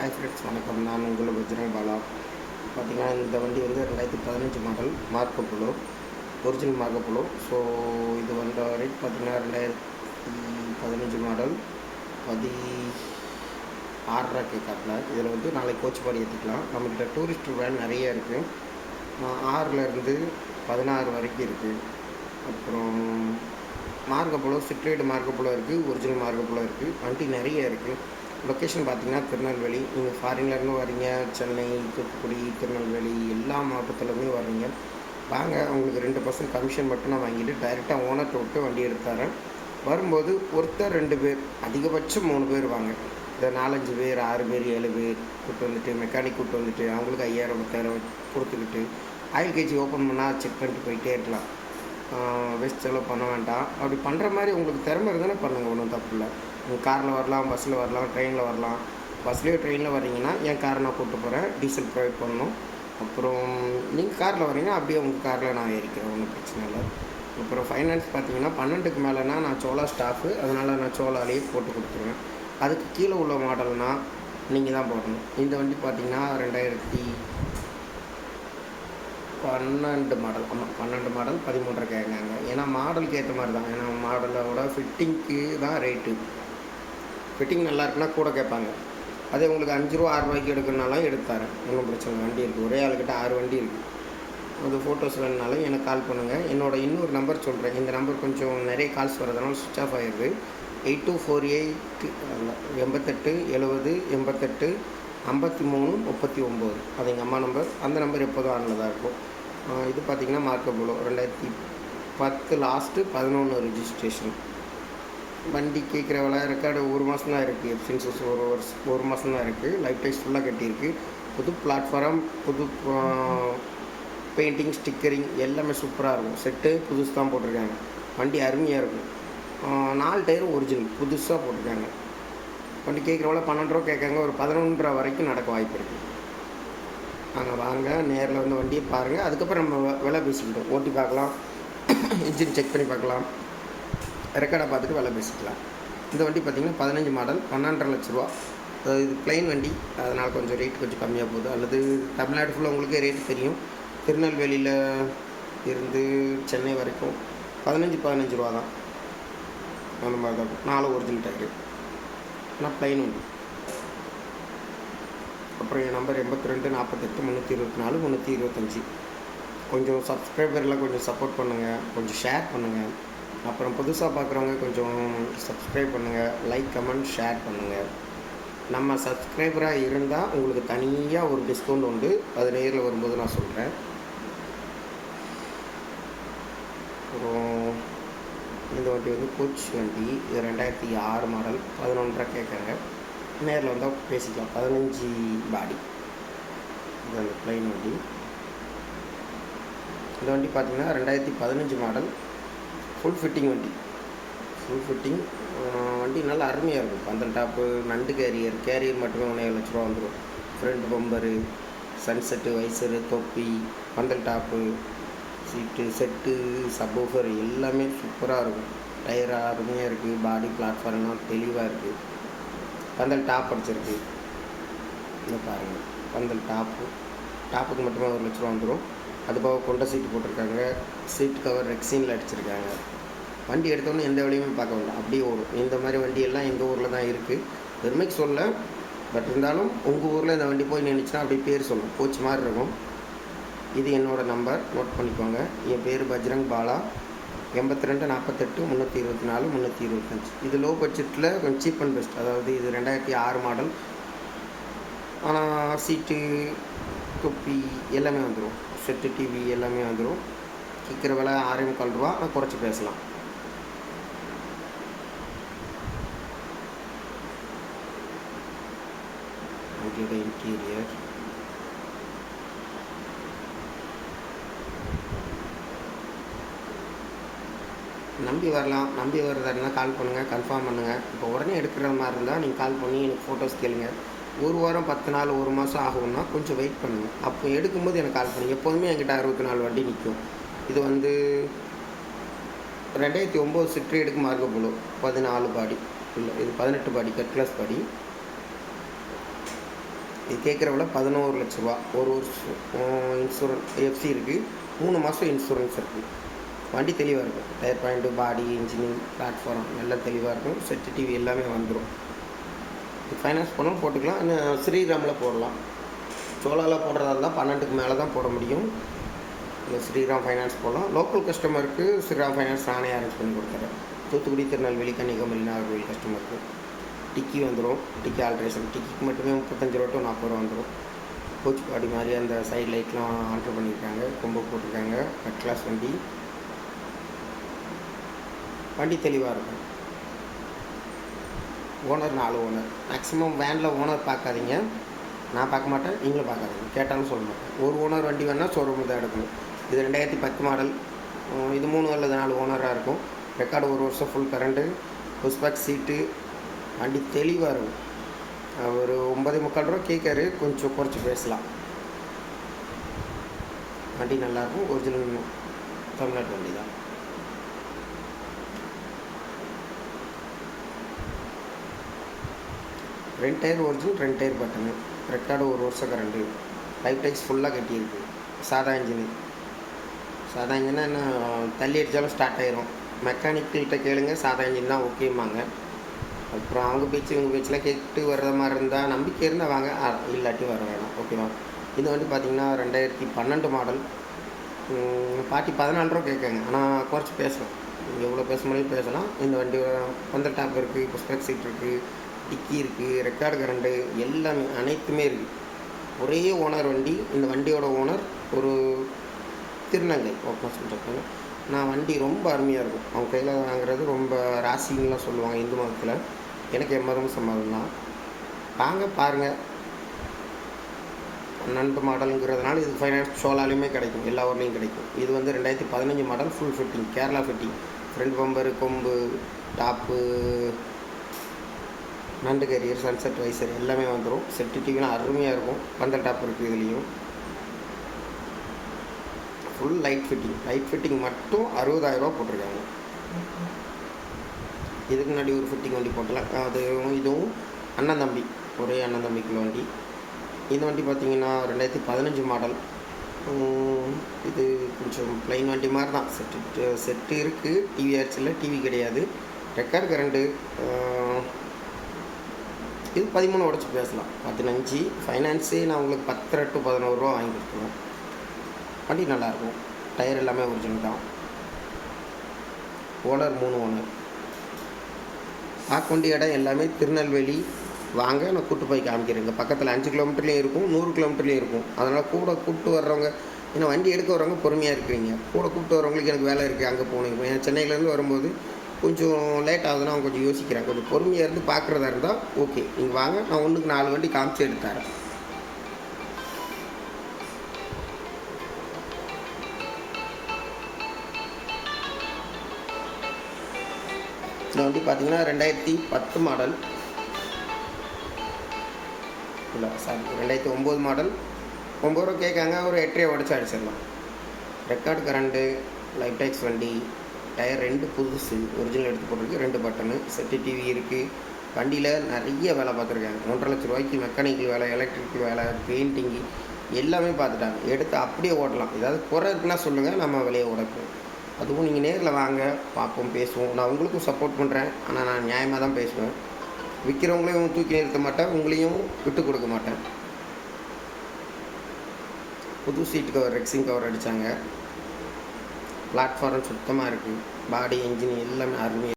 Hi friends, வணக்கம். நான் உங்கள் பஜ்ரங் பாலா. பார்த்திங்கன்னா இந்த வண்டி வந்து 2015 model Marco polo, original Marco polo. So இது வந்த ரேட் பார்த்திங்கன்னா 2015 மாடல் 16 கேட்காப்பில். இதில் வந்து நாளைக்கு கோச் பாடி ஏற்றிக்கலாம். நம்மக்கிட்ட டூரிஸ்ட் வேன் நிறைய இருக்குது. 6லேருந்து 16 வரைக்கும் இருக்குது. அப்புறம் மார்க்கோ போலோ, சிட்ரேடு மார்க்கோ போலோ இருக்குது, ஒரிஜினல் மார்க்கோ போலோ இருக்குது. வண்டி நிறைய இருக்குது. லொக்கேஷன் பார்த்திங்கன்னா திருநெல்வேலி. நீங்கள் ஃபாரின்லேருந்து வரீங்க, சென்னை, தூத்துக்குடி, திருநெல்வேலி எல்லா மாவட்டத்துலேருந்தே வரீங்க. வாங்க, உங்களுக்கு 2% கமிஷன் மட்டும் நான் வாங்கிட்டு டைரெக்டாக ஓனர்கிட்ட விட்டு வண்டி எடுத்துறேன். வரும்போது ஒருத்தர் 2 பேர், அதிகபட்சம் 3 பேர் வாங்க. இந்த 4-5 பேர், 6 பேர், 7 பேர் கூப்பிட்டு வந்துட்டு மெக்கானிக் கூப்பிட்டு வந்துட்டு அவங்களுக்கு 5000 10,000 கொடுத்துக்கிட்டு ஆயில் கேஜி ஓப்பன் பண்ணால் செக் பண்ணிட்டு போயிட்டே இருக்கலாம். வேஸ்ட் செலவு பண்ண வேண்டாம். அப்படி பண்ணுற மாதிரி உங்களுக்கு திறமை இருந்தானே பண்ணுங்கள், ஒன்றும் தப்பு இல்லை. நீங்கள் காரில் வரலாம், பஸ்ஸில் வரலாம், ட்ரெயினில் வரலாம். பஸ்லேயோ ட்ரெயினில் வரீங்கன்னா என் காரை நான் கூப்பிட்டு போகிறேன், டீசல் ப்ரொவைட் பண்ணணும். அப்புறம் நீங்கள் காரில் வரீங்கன்னா அப்படியே உங்கள் காரில் நான் ஏறிக்கிறேன், ஒன்றும் பிரச்சனை இல்லை. அப்புறம் ஃபைனான்ஸ் பார்த்தீங்கன்னா 12க்கு மேலேனா நான் சோலா ஸ்டாஃபு, அதனால் நான் சோலாலேயே போட்டு கொடுத்துருவேன். அதுக்கு கீழே உள்ள மாடல்னால் நீங்கள் தான் போடணும். இந்த வண்டி பார்த்தீங்கன்னா 2012 மாடல். ஆமாம், 12 மாடல் 13 கேட்காங்க. ஏன்னா மாடலுக்கு ஏற்ற மாதிரி தான். ஏன்னா மாடலோட ஃபிட்டிங்க்கு தான் ரேட்டு. ஃபிட்டிங் நல்லா இருக்குன்னா கூட கேட்பாங்க. அதே உங்களுக்கு 5 ரூபா 6 ரூபாய்க்கு எடுக்கணுனாலும் எடுத்து தரேன், ஒன்றும் பிரச்சனை. வண்டி இருக்குது, ஒரே ஆளுக்கிட்ட 6 வண்டி இருக்குது. அது ஃபோட்டோஸ் வேணுனாலும் எனக்கு கால் பண்ணுங்கள். என்னோடய இன்னொரு நம்பர் சொல்கிறேன். இந்த நம்பர் கொஞ்சம் நிறைய கால்ஸ் வரதுனால சுவிட்ச் ஆஃப் ஆகிடுது. 8248 88 70 88 53 39. அது எங்கள் அம்மா நம்பர். அந்த நம்பர் எப்போதும் ஆனில் தான் இருக்கும். இது பார்த்திங்கன்னா மார்க்கோ போலோ 2010 லாஸ்ட்டு 11 ரெஜிஸ்ட்ரேஷன். வண்டி கேட்குற விலை ரெக்கார்டு 1 மாதம் தான் இருக்குது. எஃப்சின்சஸ் 1 மாதம் தான் இருக்குது. லைஃப் டைஸ் ஃபுல்லாக கட்டியிருக்கு. புது பிளாட்ஃபார்ம், புது பெயிண்டிங், ஸ்டிக்கரிங் எல்லாமே சூப்பராக இருக்கும். செட்டு புதுசு தான் போட்டிருக்காங்க. வண்டி அருமையாக இருக்கும். 4 டயரும் ஒரிஜினல் புதுசாக போட்டிருக்காங்க. வண்டி கேட்குற விலை 12 ரூபா கேட்காங்க. ஒரு 11 வரைக்கும் நடக்க வாய்ப்பு இருக்குது. நாங்கள் வாங்க, நேரில் வந்து வண்டியை பாருங்கள். அதுக்கப்புறம் நம்ம விலை பேசிக்கிட்டோம். ஓட்டி பார்க்கலாம், இன்ஜின் செக் பண்ணி பார்க்கலாம், ரெக்கார்டை பார்த்துட்டு விலை பேசிக்கலாம். இந்த வண்டி பார்த்திங்கன்னா 15 மாடல் 12.5 லட்ச ரூபா. இது ப்ளைன் வண்டி, அதனால் கொஞ்சம் ரேட் கொஞ்சம் கம்மியாக போகுது. அல்லது தமிழ்நாடு ஃபுல்லாக உங்களுக்கே ரேட்டு தெரியும். திருநெல்வேலியில் இருந்து சென்னை வரைக்கும் 15 ரூபா தான். அந்த மாதிரி தான் இருக்கும். 4 ஒரிஜினல் டயரு, ஆனால் ப்ளைன் வண்டி. அப்புறம் என் நம்பர் 82 48 324 325. கொஞ்சம் சப்ஸ்கிரைபர்லாம் கொஞ்சம் சப்போர்ட் பண்ணுங்கள், கொஞ்சம் ஷேர் பண்ணுங்கள். அப்புறம் புதுசாக பார்க்குறவங்க கொஞ்சம் சப்ஸ்கிரைப் பண்ணுங்கள், லைக், கமெண்ட், ஷேர் பண்ணுங்கள். நம்ம சப்ஸ்கிரைபராக இருந்தால் உங்களுக்கு தனியாக ஒரு டிஸ்கவுண்ட் உண்டு. அது நேரில் வரும்போது நான் சொல்கிறேன். அப்புறம் இந்த வண்டி வந்து கோச் வண்டி. இது 2006 மாடல் 11.5 கேட்குறாங்க. நேரில் வந்தால் பேசிக்கலாம். 15 பாடி. இது அந்த ப்ளைன் வண்டி. இந்த வண்டி பார்த்திங்கன்னா 2015 மாடல் ஃபுல் ஃபிட்டிங் வண்டி. ஃபுல் ஃபிட்டிங் வண்டி நல்லா அருமையாக இருக்கும். பந்தல் டாப்பு, நண்டு கேரியர் மட்டுமே 1.5 லட்ச ரூபா வந்துடும். ஃப்ரண்ட் பம்பரு, சன்செட்டு, வைசரு, தொப்பி, பந்தல் டாப்பு, சீட்டு, செட்டு, சப்வூஃபர் எல்லாமே சூப்பராக இருக்கும். டயர் அருமையாக இருக்குது. பாடி பிளாட்ஃபார்ம்லாம் தெளிவாக இருக்குது. பந்தல் டாப் அடிச்சிருக்கு. இந்த பாருங்கள், பந்தல் டாப்புக்கு மட்டுமே 1 லட்ச ரூபா வந்துடும். அது போக கொண்ட சீட்டு போட்டிருக்காங்க. சீட் கவர் ரெக்ஸினில் அடிச்சிருக்காங்க. வண்டி எடுத்தோன்னே எந்த வழியுமே பார்க்க வேண்டாம், அப்படியே ஓடும். இந்த மாதிரி வண்டியெல்லாம் எங்கள் ஊரில் தான் இருக்குது. பெருமைக்கு சொல்ல, பட் இருந்தாலும் உங்கள் ஊரில் இந்த வண்டி போய் நின்றுச்சுன்னா அப்படியே பேர் சொல்லும், கோச் மாதிரி இருக்கும். இது என்னோடய நம்பர், நோட் பண்ணிக்கோங்க. என் பேர் பஜ்ரங் பாலா. 82 48 324 325. இது லோ பட்ஜெட்டில் கொஞ்சம் சீப் அண்ட் பெஸ்ட். அதாவது இது 2006 மாடல். ஆனால் சீட்டு, தொப்பி எல்லாமே வந்துடும். செட்டு, டிவி எல்லாமே வந்துடும். கேட்குற விலை 6.25 ரூபா. நான் குறைச்சி பேசலாம். வண்டியோட இன்டீரியர் நம்பி வரலாம். நம்பி வர்றதா கால் பண்ணுங்கள், கன்ஃபார்ம் பண்ணுங்கள். இப்போ உடனே எடுக்கிற மாதிரி இருந்தால் நீங்கள் கால் பண்ணி எனக்கு ஃபோட்டோஸ் கேளுங்க. 1 வாரம் 10 நாள் 1 மாதம் ஆகும்னா கொஞ்சம் வெயிட் பண்ணுங்கள். அப்போ எடுக்கும்போது எனக்கு கால் பண்ணுங்கள். எப்போதுமே என்கிட்ட 64 வண்டி நிற்கும். இது வந்து 2009 சிட்ரேடுக்கு மார்க்கோ போலோ 14 பாடி. இல்லை, இது 18 பாடி, கட் கிளாஸ் பாடி. இது கேட்குற விலை 11 லட்ச ரூபா. ஒரு வருஷம் எஃப்சி இருக்குது, 3 மாதம் இன்சூரன்ஸ் இருக்குது. வண்டி தெளிவாக இருக்கும். டயர் பாயிண்ட்டு, பாடி, இன்ஜினின், பிளாட்ஃபார்ம் எல்லாம் தெளிவாக இருக்கும். செட்டு டிவி எல்லாமே வந்துடும். ஃபைனான்ஸ் பண்ணாலும் போட்டுக்கலாம். இன்னும் ஸ்ரீராமில் போடலாம். சோலாவில் போடுறதா இருந்தால் 12க்கு மேலே தான் போட முடியும். இல்லை ஸ்ரீராம் ஃபைனான்ஸ் போடலாம். லோக்கல் கஸ்டமருக்கு ஸ்ரீராம் ஃபைனான்ஸ் நானே அரேஞ்ச் பண்ணி கொடுத்துறேன். தூத்துக்குடி, திருநெல்வேலி, கன்னியாகுமரி, நாகர்கோவில் கஸ்டமருக்கு டிக்கி வந்துடும். டிக்கி ஆல்ட்ரேஷன் டிக்கிக்கு மட்டுமே 35 ரூபா டு 40 ரூபா வந்துடும். கோச் பாடி மாதிரி அந்த சைட் லைட்லாம் ஆல்ட்ரு பண்ணியிருக்காங்க, கொம்பு போட்டிருக்காங்க. ஃபஸ்ட் கிளாஸ் வண்டி. வண்டி தெளிவாக இருக்கும். Owner 4 owner. மேக்ஸிமம் வேனில் ஓனர் பார்க்காதீங்க. நான் பார்க்க மாட்டேன், நீங்களும் பார்க்காதீங்க. கேட்டாலும் சொல்ல மாட்டேன். ஒரு ஓனர் வண்டி வேணால் ஷோரூமில் தான் எடுக்கணும். இது 2010 மாடல். இது 3 அல்லது 4 ஓனராக இருக்கும். ரெக்கார்டு 1 வருஷம் ஃபுல் கரண்ட்டு, புஷ்பேக் சீட்டு. வண்டி தெளிவாக இருக்கும். ஒரு 9.25 ரூபா கேட்காரு, கொஞ்சம் குறைச்சி பேசலாம். வண்டி நல்லாயிருக்கும். ஒரிஜினல் தமிழ்நாட்டு வண்டி தான். ரெண்டு டயர் ஒரிஜினல், 2 டயர் பட்டனு. ரெக்கார்டு 1 வருஷம் கரண்ட்டு. லைஃப் டைக்ஸ் ஃபுல்லாக கட்டியிருக்கு. சாதா இன்ஜினு. சாதா இன்ஜினா என்ன தள்ளி அடித்தாலும் ஸ்டார்ட் ஆயிரும். மெக்கானிக்கிட்ட கேளுங்க, சாதா இன்ஜின் தான் ஓகேம்பாங்க. அப்புறம் அவங்க பேச்சு இவங்க பேச்செலாம் கேட்டு வர்ற மாதிரி இருந்தால், நம்பிக்கை இருந்தால் வாங்க, இல்லாட்டி வர வேணாம். ஓகேவா? இந்த வண்டி பார்த்திங்கன்னா 2012 மாடல். பாட்டி 14 ரூபா கேட்காங்க. ஆனால் குறைச்சி பேசலாம். எவ்வளோ பேச முடியும் பேசலாம். இந்த வண்டி பந்தல் டாப் இருக்குது, புஷ்பேக் சீட் இருக்குது, டிக்கி இருக்குது, ரெக்கார்டு கரண்ட்டு எல்லாமே அனைத்துமே இருக்குது. ஒரே ஓனர் வண்டி. இந்த வண்டியோட ஓனர் ஒரு திருநங்கை ஓப்பனாக சொல்லிட்டு. நான் வண்டி ரொம்ப அருமையாக இருக்கும். அவங்க கையில் வாங்குறது ரொம்ப ராசிங்கெலாம் சொல்லுவாங்க இந்து மதத்தில். எனக்கு எம்மதம் சம்மதம் தான். வாங்க பாருங்கள். 12 மாடலுங்கிறதுனால இது ஃபைனான்ஸ் சோலாலையுமே கிடைக்கும், எல்லா ஊர்லேயும் கிடைக்கும். இது வந்து 2015 model. Full fitting, Kerala fitting. Front bumper, கொம்பு, டாப்பு, நண்டு கேரியர், சன்செட் வைசர் எல்லாமே வந்துடும். செட்டு டிவிலாம் அருமையாக இருக்கும். பந்தல் டாப் இருக்குது இதுலேயும். Full light fitting. Light fitting மட்டும் 60,000 ரூபா போட்டிருக்காங்க. இதுக்கு முன்னாடி ஒரு ஃபிட்டிங் வண்டி போட்டலாம். அது இதுவும் அண்ணன் தம்பி, ஒரே அண்ணன் தம்பிக்குள்ள வண்டி. இந்த வண்டி பார்த்திங்கன்னா 2015 மாடல். இது கொஞ்சம் ப்ளைன் வண்டி மாதிரி தான். செட்டு இருக்குது, டிவி ஆச்சுல, டிவி கிடையாது. Record current. இது 13 உடச்சி பேசலாம். 15 ஃபைனான்ஸே நான் உங்களுக்கு 10 to 11 ரூபா வாங்கி கொடுத்துருவேன். வண்டி நல்லாயிருக்கும். டயர் எல்லாமே ஒரிஜினல் தான். Owner 3 owner. பார்க்க வேண்டிய இடம் எல்லாமே திருநெல்வேலி. வாங்க, நான் கூட்டு போய் காமிக்கிறேங்க. பக்கத்தில் 5 கிலோமீட்டர்லேயும் இருக்கும், 100 கிலோமீட்டர்லேயும் இருக்கும். அதனால் கூட கூப்பிட்டு வர்றவங்க, ஏன்னா வண்டி எடுக்க வர்றவங்க பொறுமையாக இருக்கிறீங்க. கூட கூப்பிட்டு வரவங்களுக்கு எனக்கு வேலை இருக்குது, அங்கே போகணும். ஏன் சென்னையிலேருந்து வரும்போது கொஞ்சம் லேட் ஆகுதுன்னா அவங்க கொஞ்சம் யோசிக்கிறேன். கொஞ்சம் பொறுமையாக இருந்து பார்க்குறதா இருந்தால் ஓகே, நீங்கள் வாங்க, நான் 1க்கு 4 வண்டி காமிச்சு எடுத்துறேன். இந்த வண்டி பார்த்தீங்கன்னா 2010 மாடல். இல்லை சாரி, 2009 மாடல். 9 ரூபா கேட்காங்க, ஒரு 8 உடச்சி அடிச்சிடலாம். ரெக்கார்டு கரண்ட்டு, லைஃப் டைக்ஸ் வண்டி. டயர் 2 புதுசு, ஒரிஜினல் எடுத்து போட்டிருக்கு. 2 பட்டனு. செட்டு டிவி இருக்குது. வண்டியில் நிறைய வேலை பார்த்துருக்காங்க. 1.5 லட்ச ரூபாய்க்கு மெக்கானிக்கல் வேலை, எலக்ட்ரிக் வேலை, பெயிண்டிங்கு எல்லாமே பார்த்துட்டாங்க. எடுத்து அப்படியே ஓட்டலாம். ஏதாவது குறை இருக்குன்னா சொல்லுங்கள், நம்ம விலையை உடைப்போம். அதுவும் நீங்கள் நேரில் வாங்க, பார்ப்போம், பேசுவோம். நான் உங்களுக்கும் சப்போர்ட் பண்ணுறேன், ஆனால் நான் நியாயமாக தான் பேசுவேன். விற்கிறவங்களையும் தூக்கி நிறுத்த மாட்டேன், உங்களையும் விட்டு கொடுக்க மாட்டேன். புது சீட் கவர், ரெக்ஸிங் கவர் அடித்தாங்க. பிளாட்ஃபார்ம் சுத்தமாக இருக்குது. பாடி, இன்ஜின் எல்லாமே அருமையாக